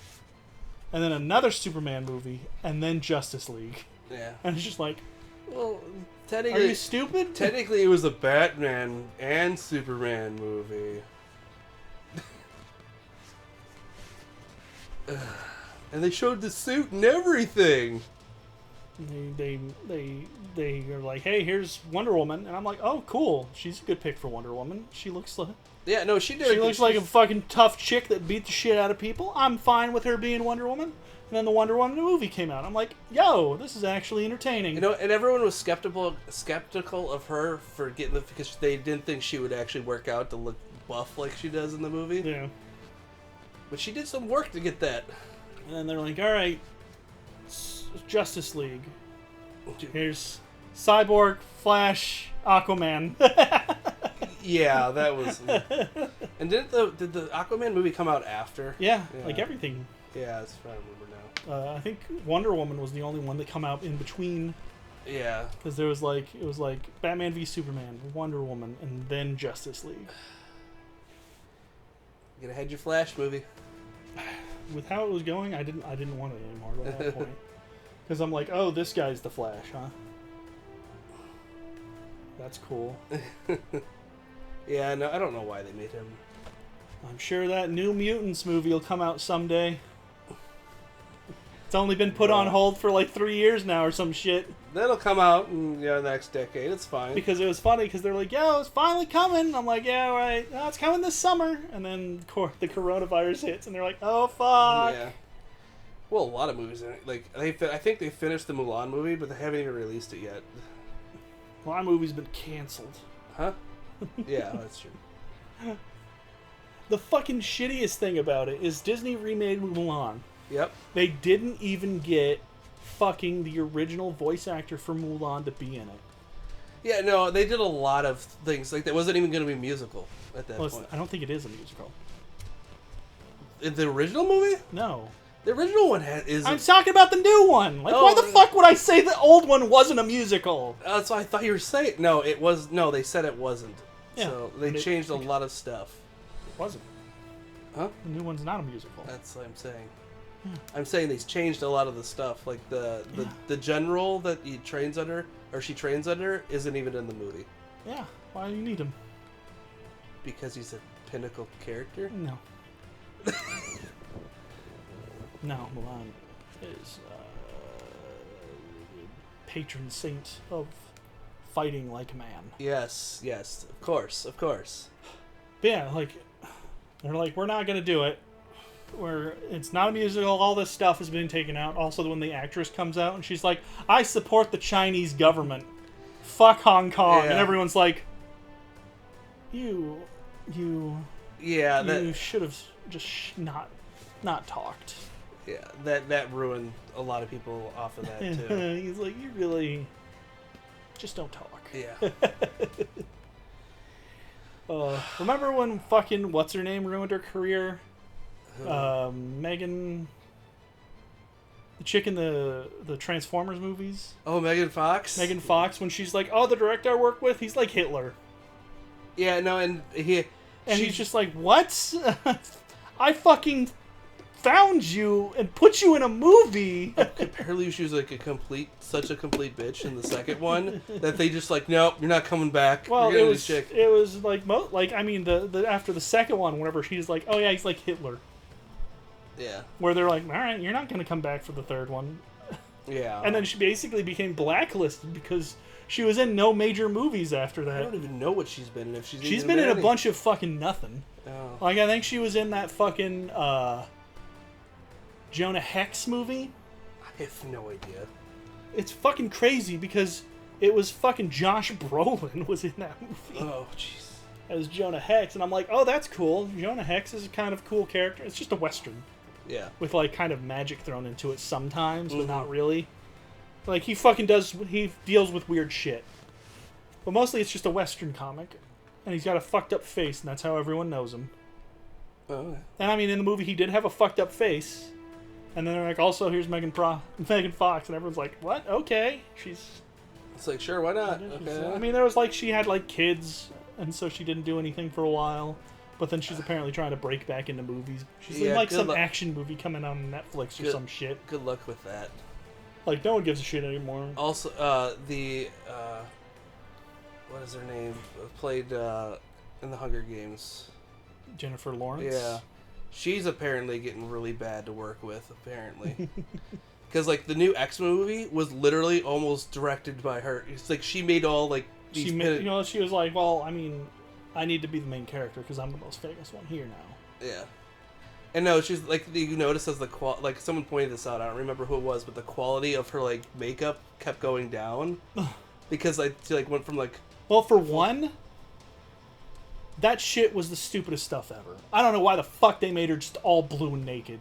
and then another Superman movie, and then Justice League. Yeah. And it's just like, Well, are technically, you stupid? technically, it was a Batman and Superman movie. And they showed the suit and everything. They are like, hey, here's Wonder Woman, and I'm like, oh, cool. She's a good pick for Wonder Woman. She looks like Yeah, no, she did. she looks like a fucking tough chick that beat the shit out of people. I'm fine with her being Wonder Woman. And then the Wonder Woman movie came out. I'm like, yo, this is actually entertaining. You know, and everyone was skeptical of her for getting because they didn't think she would actually work out to look buff like she does in the movie. Yeah. But she did some work to get that. And then they're like, all right, Justice League. Here's Cyborg, Flash, Aquaman. Yeah, that was. And did the Aquaman movie come out after? Yeah, like everything. Yeah, that's what I remember now. I think Wonder Woman was the only one that come out in between. Yeah. Because it was like Batman v Superman, Wonder Woman, and then Justice League. You gotta head your Flash movie. With how it was going, I didn't want it anymore by that point. Because I'm like, oh, this guy's the Flash, huh? That's cool. Yeah, no, I don't know why they made him. I'm sure that New Mutants movie will come out someday. It's only been put on hold for like 3 years now or some shit. That'll come out in the next decade. It's fine. Because it was funny, because they're like, yo, it's finally coming. I'm like, yeah, right. Oh, it's coming this summer. And then the coronavirus hits, and they're like, oh, fuck. Yeah. Well, a lot of movies. Like I think they finished the Mulan movie, but they haven't even released it yet. Well, that movie's been canceled. Huh? Yeah, that's true. The fucking shittiest thing about it is Disney remade Mulan. Yep. They didn't even get fucking the original voice actor for Mulan to be in it. Yeah, no, they did a lot of things. Like, that wasn't even going to be musical at that point. I don't think it is a musical. In the original movie? No. The original one is. I'm talking about the new one. Like, why the fuck would I say the old one wasn't a musical? That's what I thought you were saying. No, it was. No, they said it wasn't. Yeah, so they changed a lot of stuff. It wasn't. Huh? The new one's not a musical. That's what I'm saying. I'm saying they changed a lot of the stuff. Like the general that he trains under, or she trains under, isn't even in the movie. Yeah. Why do you need him? Because he's a pinnacle character? No. No, Mulan is patron saint of fighting like a man. Yes, of course. But yeah, like, they're like, we're not gonna do it. It's not a musical, all this stuff has been taken out. Also, when the actress comes out and she's like, I support the Chinese government. Fuck Hong Kong. Yeah. And everyone's like, you should have just not talked. Yeah, that ruined a lot of people off of that too. He's like, you really just don't talk. Yeah. Remember when fucking what's her name ruined her career? Megan, the chick in the Transformers movies. Oh, Megan Fox. Megan Fox, when she's like, oh, the director I work with, he's like Hitler. Yeah, no, and he's just like, what? I fucking found you and put you in a movie. Apparently she was like such a complete bitch in the second one that they just like, nope, you're not coming back. Well, it was like I mean the after the second one, whenever she's like, oh yeah, he's like Hitler. Yeah. Where they're like, all right, you're not gonna come back for the third one. Yeah. And then she basically became blacklisted because she was in no major movies after that. I don't even know what she's been in. If she's been in a bunch of fucking nothing. Oh. Like I think she was in that fucking Jonah Hex movie. I have no idea. It's fucking crazy because it was fucking Josh Brolin was in that movie Oh, jeez. as Jonah Hex, and I'm like, oh, that's cool. Jonah Hex is a kind of cool character. It's just a Western Yeah. with like kind of magic thrown into it sometimes, but not really. Like he deals with weird shit. But mostly it's just a Western comic. And he's got a fucked up face, and that's how everyone knows him. Oh. And I mean, in the movie, he did have a fucked up face. And then they're like, also, here's Megan Fox. And everyone's like, what? Okay. It's like, sure, why not? Okay. I mean, there was like, she had like kids, and so she didn't do anything for a while. But then she's apparently trying to break back into movies. She's in like some action movie coming out on Netflix or some shit. Good luck with that. Like, no one gives a shit anymore. Also, what is her name? Played in the Hunger Games. Jennifer Lawrence? Yeah. She's apparently getting really bad to work with, apparently. Because, like, the new X-Men movie was literally almost directed by her. It's like she made all, like, these... She was like, well, I mean, I need to be the main character because I'm the most famous one here now. Yeah. And no, she's, like, you notice as like, someone pointed this out, I don't remember who it was, but the quality of her, like, makeup kept going down. Because, like, she, like, went from, like... Well, for one, that shit was the stupidest stuff ever. I don't know why the fuck they made her just all blue and naked.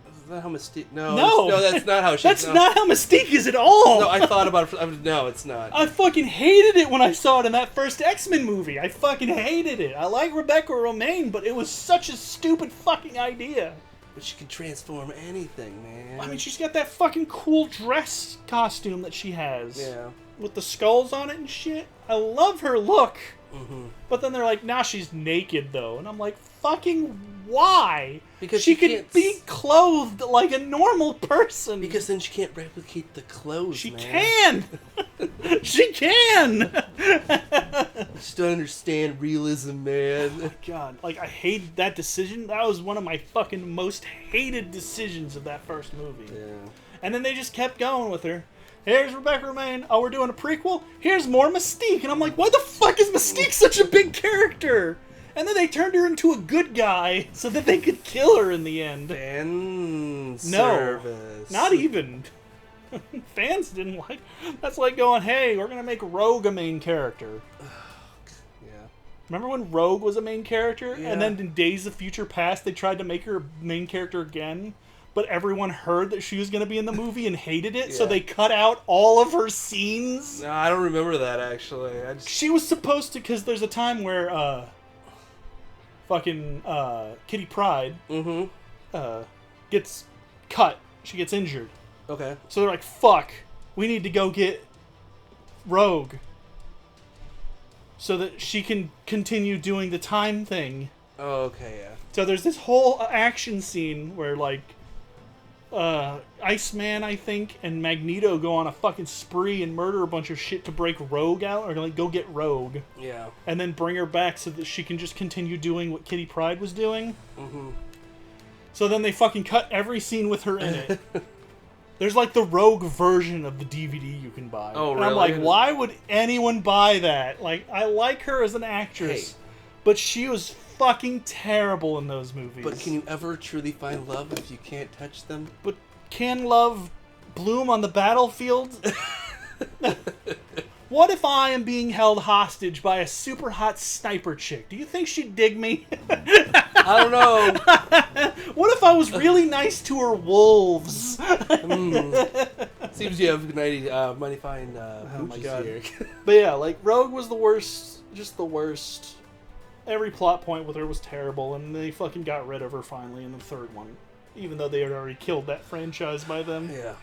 Is that how Mystique... No, No, that's not how she... That's not how Mystique is at all! No, I thought about it. No, it's not. I fucking hated it when I saw it in that first X-Men movie. I fucking hated it. I like Rebecca Romijn, but it was such a stupid fucking idea. But she can transform anything, man. I mean, she's got that fucking cool dress costume that she has. Yeah. With the skulls on it and shit. I love her look. Mm-hmm. But then they're like, nah, she's naked, though. And I'm like, fucking why? Because she could be clothed like a normal person. Because then she can't replicate the clothes, She man. can! She can! I just don't understand realism, man. Oh my God. Like, I hated that decision. That was one of my fucking most hated decisions of that first movie. Yeah. And then they just kept going with her. Here's Rebecca Romijn. Oh, we're doing a prequel? Here's more Mystique. And I'm like, why the fuck is Mystique such a big character? And then they turned her into a good guy so that they could kill her in the end. Fan service. Not even. Fans didn't like. That's like going, hey, we're going to make Rogue a main character. Yeah. Remember when Rogue was a main character? Yeah. And then in Days of Future Past, they tried to make her a main character again? But everyone heard that she was going to be in the movie and hated it, so they cut out all of her scenes. No, I don't remember that, actually. She was supposed to, because there's a time where Kitty Pryde gets cut. She gets injured. Okay. So they're like, fuck, we need to go get Rogue so that she can continue doing the time thing. Oh, okay, yeah. So there's this whole action scene where, like, Iceman, I think, and Magneto go on a fucking spree and murder a bunch of shit to break Rogue out, or like go get Rogue. Yeah. And then bring her back so that she can just continue doing what Kitty Pryde was doing. Mm-hmm. So then they fucking cut every scene with her in it. There's like the Rogue version of the DVD you can buy. Oh, and really? I'm like, why would anyone buy that? Like, I like her as an actress, but she was fucking terrible in those movies. But can you ever truly find love if you can't touch them? But can love bloom on the battlefield? What if I am being held hostage by a super hot sniper chick? Do you think she'd dig me? I don't know. What if I was really nice to her wolves? Seems you have mighty fine Oh my God. here. But yeah, like, Rogue was the worst. Just the worst. Every plot point with her was terrible, and they fucking got rid of her finally in the third one. Even though they had already killed that franchise by then. Yeah.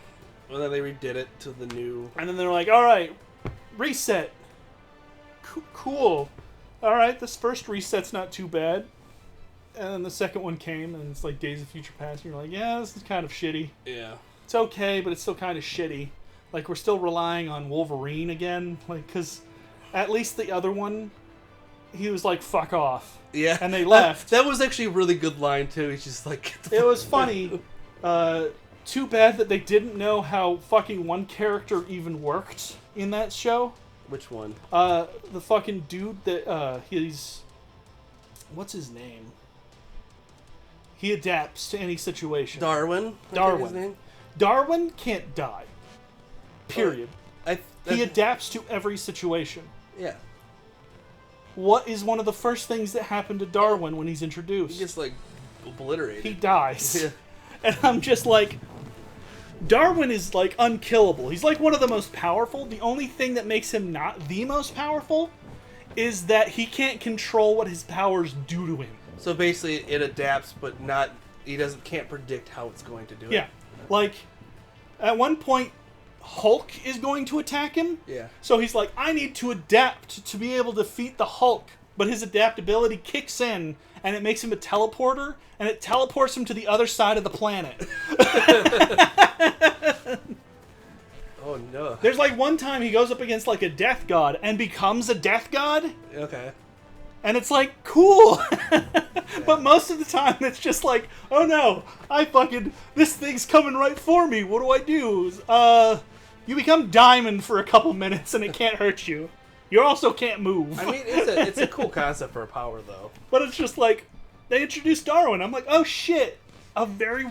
Well, then they redid it to the new... And then they're like, alright, reset. Cool. Alright, this first reset's not too bad. And then the second one came, and it's like Days of Future Past, and you're like, yeah, this is kind of shitty. Yeah. It's okay, but it's still kind of shitty. Like, we're still relying on Wolverine again. Like, because at least the other one... he was like, fuck off. Yeah. And they left. That was actually a really good line, too. He's just like... It was funny. Too bad that they didn't know how fucking one character even worked in that show. Which one? The fucking dude that, he's... what's his name? He adapts to any situation. Darwin. I think his Darwin. name. Darwin can't die. Period. He adapts to every situation. Yeah. What is one of the first things that happened to Darwin when he's introduced? He gets, like, obliterated. He dies. Yeah. And I'm just like, Darwin is, like, unkillable. He's, like, one of the most powerful. The only thing that makes him not the most powerful is that he can't control what his powers do to him. So basically, it adapts, but not. He can't predict how it's going to do it. Yeah. Like, at one point, Hulk is going to attack him. Yeah. So he's like, I need to adapt to be able to defeat the Hulk. But his adaptability kicks in, and it makes him a teleporter, and it teleports him to the other side of the planet. Oh, no. There's like one time he goes up against like a death god and becomes a death god. Okay. And it's like, cool. But most of the time it's just like, oh no, this thing's coming right for me. What do I do? You become Diamond for a couple minutes and it can't hurt you. You also can't move. I mean, it's a cool concept for a power, though. But it's just like, they introduced Darwin. I'm like, oh shit. A very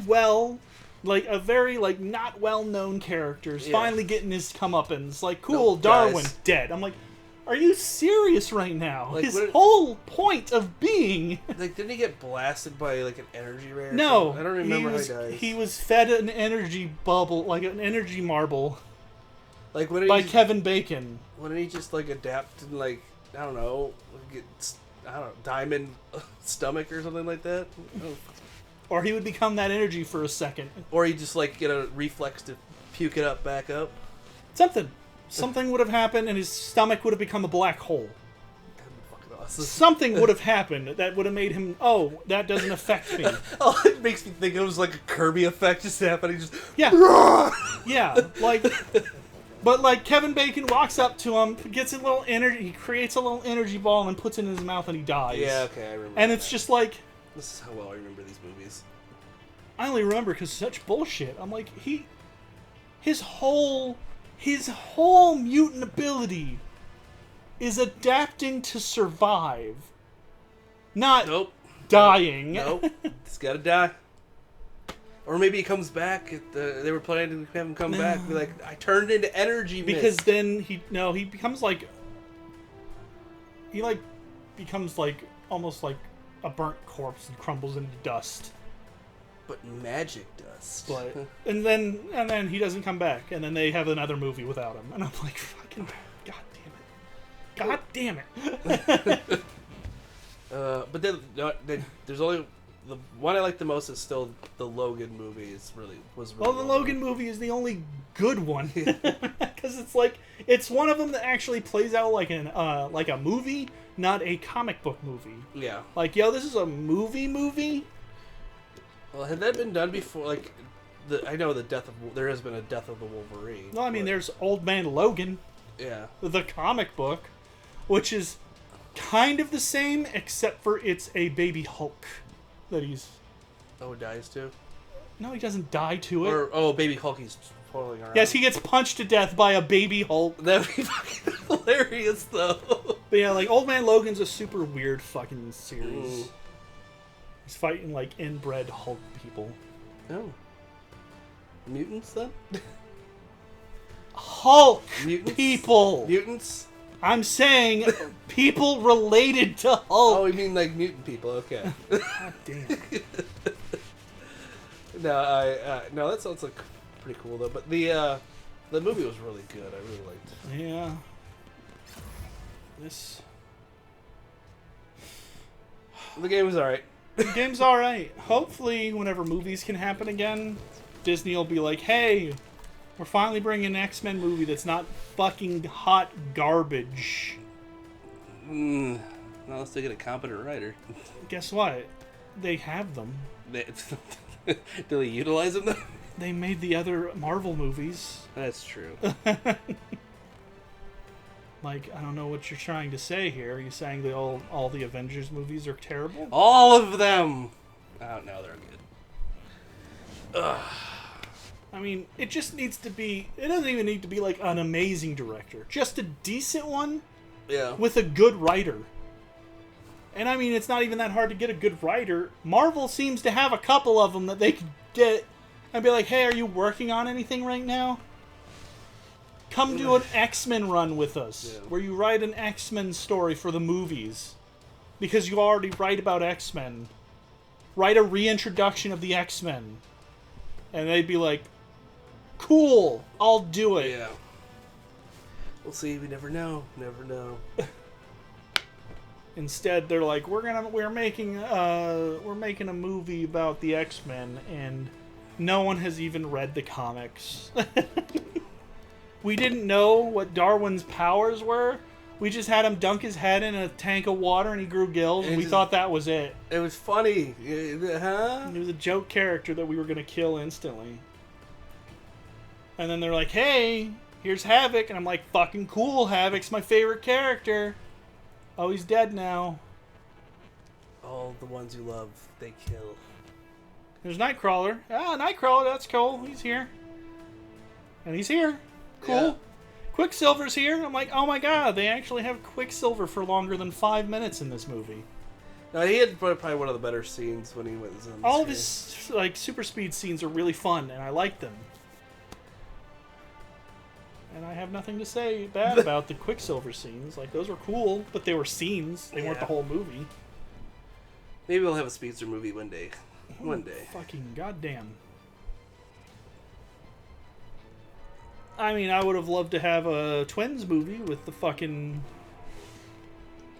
not well-known character is finally getting his comeuppance. Like, cool, Darwin dead. I'm like, are you serious right now? Like, his whole point of being... Like, didn't he get blasted by, like, an energy ray or No. something? I don't remember how he dies. He was fed an energy bubble, like an energy marble, like by Kevin Bacon. Wouldn't he just, like, adapt and, like, I don't know, diamond stomach or something like that? Or he would become that energy for a second. Or he just, like, get a reflex to puke it up back up. Something would have happened, and his stomach would have become a black hole. That'd be fucking awesome. Something would have happened that would have made him, oh, that doesn't affect me. Oh, it makes me think it was like a Kirby effect just happening. Just yeah, like, but like Kevin Bacon walks up to him, gets a little energy, he creates a little energy ball and puts it in his mouth, and he dies. Yeah, okay, I remember. And it's just like, this is how well I remember these movies. I only remember because such bullshit. I'm like, his whole mutant ability is adapting to survive, not dying. Nope. He's gotta die. Or maybe he comes back. They were planning to have him come back. Be like, I turned into energy mist. Because then he becomes like, almost like a burnt corpse and crumbles into dust. But magic dust. But, and then he doesn't come back, and then they have another movie without him, and I'm like, fucking, god damn it. But then there's only the one I like the most is still the Logan movie. Well, the Logan movie is the only good one because it's like it's one of them that actually plays out like a movie, not a comic book movie. Yeah. Like, yo, this is a movie. Well, had that been done before? Like, I know there has been a death of the Wolverine. No, I mean there's Old Man Logan. Yeah. The comic book, which is kind of the same, except for it's a baby Hulk that he's... Oh, dies too? No, he doesn't die to it. Or, baby Hulk, he's twirling around. Yes, he gets punched to death by a baby Hulk. That'd be fucking hilarious, though. But yeah, like, Old Man Logan's a super weird fucking series. He's fighting, like, inbred Hulk people. Oh. Mutants, then? Hulk Mutants? people! Mutants? I'm saying people related to Hulk. Oh, you mean like mutant people? Okay. God damn. No, that sounds like pretty cool though. But the movie was really good. I really liked it. Yeah. The game was alright. The game's alright. Hopefully, whenever movies can happen again, Disney will be like, hey, we're finally bringing an X-Men movie that's not fucking hot garbage. Well, let's get a competent writer. Guess what? They have them. Do they utilize them, though? They made the other Marvel movies. That's true. Like, I don't know what you're trying to say here. Are you saying that all the Avengers movies are terrible? All of them! Oh, no, they're good. Ugh. I mean, it just needs to be... It doesn't even need to be, like, an amazing director. Just a decent one Yeah. with a good writer. And I mean, it's not even that hard to get a good writer. Marvel seems to have a couple of them that they could get and be like, hey, are you working on anything right now? Come do an X-Men run with us, where you write an X-Men story for the movies. Because you already write about X-Men. Write a reintroduction of the X-Men. And they'd be like, cool, I'll do it. Yeah. We'll see. We never know. Never know. Instead, they're like, we're making a movie about the X-Men, and no one has even read the comics. We didn't know what Darwin's powers were. We just had him dunk his head in a tank of water, and he grew gills, and we thought that was it. It was funny, huh? He was a joke character that we were gonna kill instantly. And then they're like, hey, here's Havoc, and I'm like, fucking cool, Havoc's my favorite character. Oh, he's dead now. All the ones you love, they kill. There's Nightcrawler. Ah, Nightcrawler, that's cool. He's here. And he's here. Cool. Yeah. Quicksilver's here. I'm like, oh my god, they actually have Quicksilver for longer than 5 minutes in this movie. No, he had probably one of the better scenes when he was in All of his super speed scenes are really fun, and I like them. And I have nothing to say bad about the Quicksilver scenes. Like, those were cool, but they were scenes. They weren't the whole movie. Maybe we'll have a speedster movie one day. One day. Fucking goddamn. I mean, I would have loved to have a Twins movie with the fucking...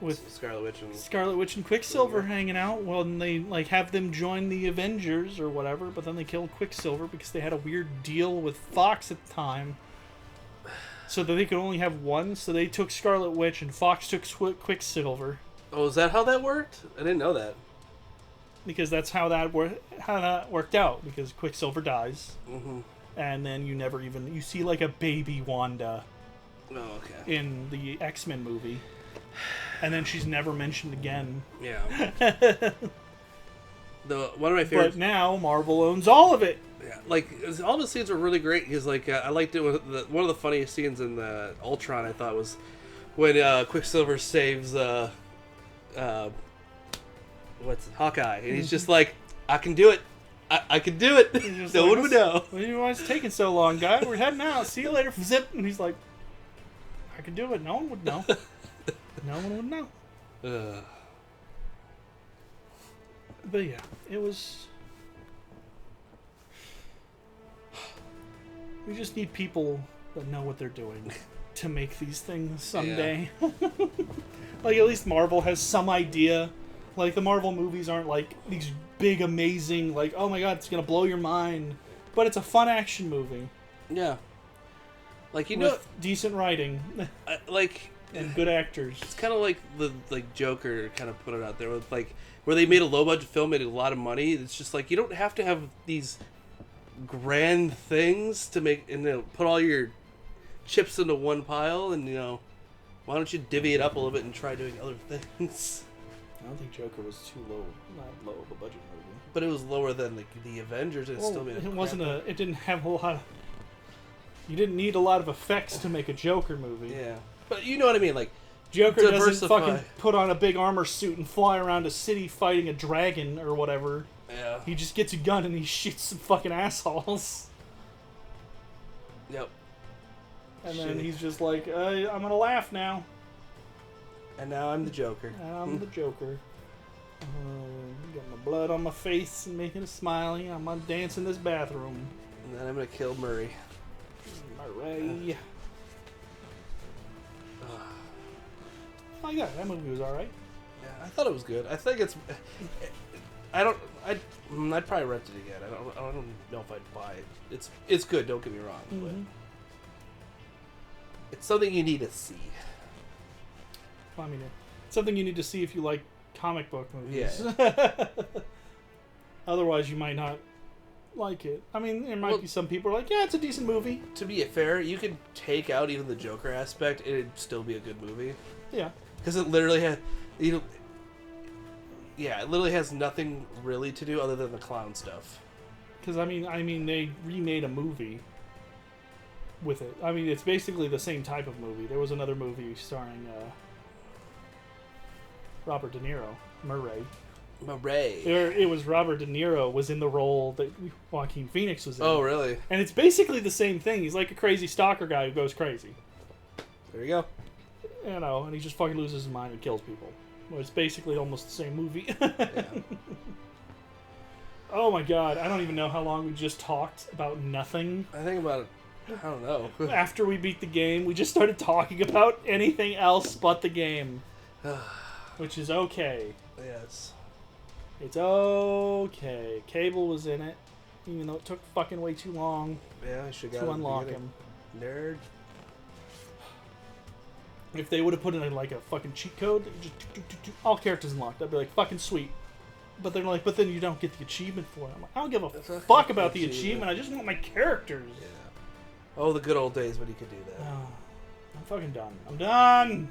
with Scarlet Witch and Quicksilver hanging out. Well, and they, like, have them join the Avengers or whatever, but then they killed Quicksilver because they had a weird deal with Fox at the time. So that they could only have one, so they took Scarlet Witch and Fox took Quicksilver. Oh, is that how that worked? I didn't know that. Because that's how that worked out. Because Quicksilver dies, and then you see like a baby Wanda. Oh, okay. In the X-Men movie, and then she's never mentioned again. Yeah. One of my favorites. But now Marvel owns all of it. Yeah, like all the scenes were really great. Because like I liked it. One of the funniest scenes in the Ultron I thought was when Quicksilver saves Hawkeye, and he's just like, I can do it. I can do it. No one would know. Why is it taking so long, guy? We're heading out. See you later. Zip. And he's like, I can do it. No one would know. No one would know. But yeah, it was... We just need people that know what they're doing to make these things someday. Yeah. Like, at least Marvel has some idea. Like, the Marvel movies aren't like these big, amazing, like, oh my god, it's gonna blow your mind. But it's a fun action movie. Yeah. Like, with decent writing. And good actors. It's kind of like the Joker kind of put it out there with like where they made a low budget film, made a lot of money. It's just like you don't have to have these grand things to make and put all your chips into one pile, and why don't you divvy it up a little bit and try doing other things? I don't think Joker was too low, not low of a budget movie. But it was lower than the Avengers, and it still made it didn't have a lot of... You didn't need a lot of effects to make a Joker movie. Yeah. But you know what I mean, like... Joker doesn't fucking put on a big armor suit and fly around a city fighting a dragon or whatever. Yeah. He just gets a gun and he shoots some fucking assholes. Yep. And then he's just like, I'm gonna laugh now. And now I'm the Joker. I'm the Joker. Got my blood on my face and making a smiley. I'm gonna dance in this bathroom. And then I'm gonna kill Murray. Murray. Oh yeah, that movie was alright. Yeah, I thought it was good. I think it's... I'd probably rent it again. I don't know if I'd buy it. It's good, don't get me wrong. But it's something you need to see. Well, I mean, it's something you need to see if you like comic book movies. Yeah. Otherwise, you might not like it. I mean, there might be some people who are like, yeah, it's a decent movie. To be fair, you could take out even the Joker aspect, and it'd still be a good movie. Yeah. Because it literally had... it literally has nothing really to do other than the clown stuff. Because, I mean, they remade a movie with it. I mean, it's basically the same type of movie. There was another movie starring... Robert De Niro. Murray. Murray. It was Robert De Niro was in the role that Joaquin Phoenix was in. Oh, really? And it's basically the same thing. He's like a crazy stalker guy who goes crazy. There you go. You know, and he just fucking loses his mind and kills people. Well, it's basically almost the same movie. Yeah. Oh my god, I don't even know how long we just talked about nothing. I think about it. I don't know. After we beat the game, we just started talking about anything else but the game. Which is okay. Yes. It's okay. Cable was in it, even though it took fucking way too long Yeah, I should to unlock him. Nerd. If they would have put in like a fucking cheat code, just all characters unlocked, I'd be like, fucking sweet. But they're like, but then you don't get the achievement for it. I'm like, I don't give a fuck about the achievement. I just want my characters. Yeah. Oh, the good old days when you could do that. I'm fucking done. I'm done.